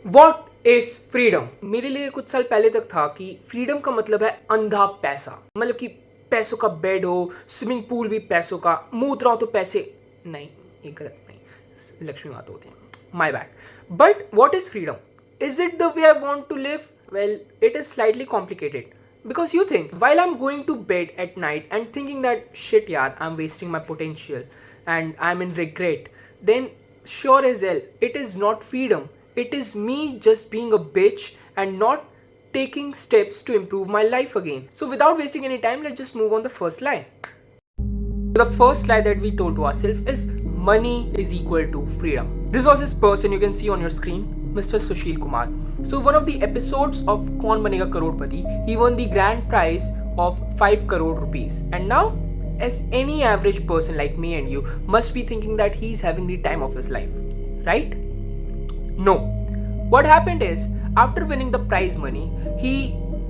What is freedom? मेरे लिए कुछ साल पहले तक था कि फ्रीडम का मतलब है अंधा पैसा, मतलब कि पैसों का बेड हो, स्विमिंग पूल भी पैसों का, मुंह उतराओ तो पैसे। नहीं, ये गलत नहीं, लक्ष्मी माता होती हैं, my bad. But what is freedom? Is it the way I want to live? Well, it is slightly complicated because you think while I'm going to bed at night and thinking that shit yaar, I'm wasting my potential and I'm in regret, then sure as hell it is not freedom. It is me just being a bitch and not taking steps to improve my life again. So without wasting any time, let's just move on the first lie. The first lie that we told to ourselves is money is equal to freedom. This was this person you can see on your screen, Mr. Sushil Kumar. So one of the episodes of Kaun Banega Crorepati, he won the grand prize of 5 crore rupees. And now, as any average person like me and you must be thinking that he's having the time of his life, right? No. What happened is, after winning the prize money, he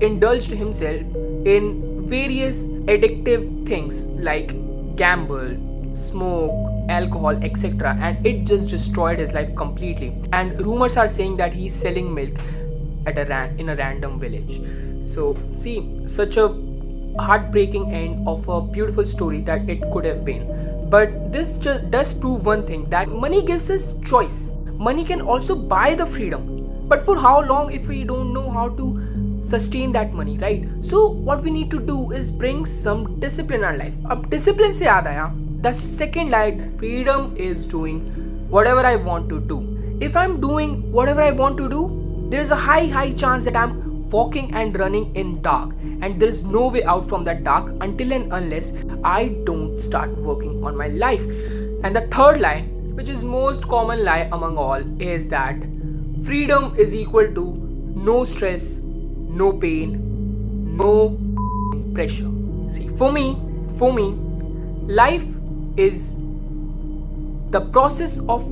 indulged himself in various addictive things like gamble, smoke, alcohol, etc. And it just destroyed his life completely. And rumors are saying that he's selling milk at in a random village. So, see, such a heartbreaking end of a beautiful story that it could have been. But this just does prove one thing, that money gives us choice. Money can also buy the freedom. But for how long if we don't know how to sustain that money, right? So what we need to do is bring some discipline in our life. Ab discipline se yaad aaya, the second lie, freedom is doing whatever I want to do. If I'm doing whatever I want to do, there's a high chance that I'm walking and running in dark, and there's no way out from that dark until and unless I don't start working on my life. And the third lie, which is most common lie among all, is that freedom is equal to no stress, no pain, no pressure. See, for me, life is the process of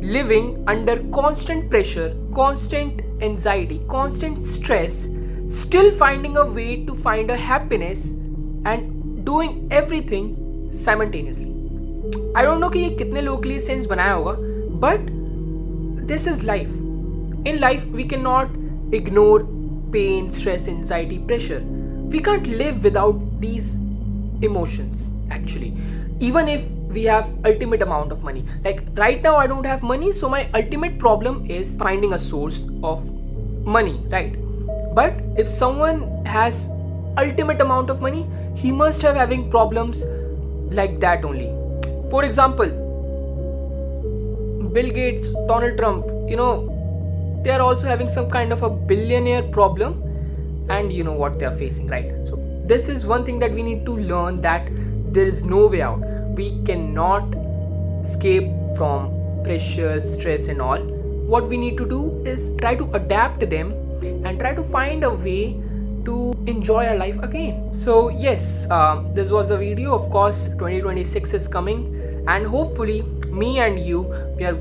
living under constant pressure, constant anxiety, constant stress, still finding a way to find a happiness and doing everything simultaneously. I don't know कि ये कितने लोगों के लिए sense बनाया होगा, but this is life. In life, we cannot ignore pain, stress, anxiety, pressure. We can't live without these emotions actually. Even if we have ultimate amount of money. Like right now I don't have money, so my ultimate problem is finding a source of money, right? But if someone has ultimate amount of money, he must have having problems like that only. For example, Bill Gates, Donald Trump, they are also having some kind of a billionaire problem, and you know what they are facing, right? So this is one thing that we need to learn, that there is no way out. We cannot escape from pressure, stress and all. What we need to do is try to adapt to them and try to find a way to enjoy our life again. So yes, this was the video. Of course 2026 is coming, and hopefully me and you, we are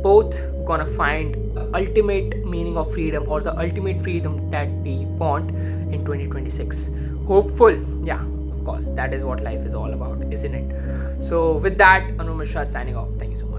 both gonna find the ultimate meaning of freedom, or the ultimate freedom that we want in 2026. Hopeful, yeah, of course, that is what life is all about, isn't it? So with that, Anu Mishra signing off. Thank you so much.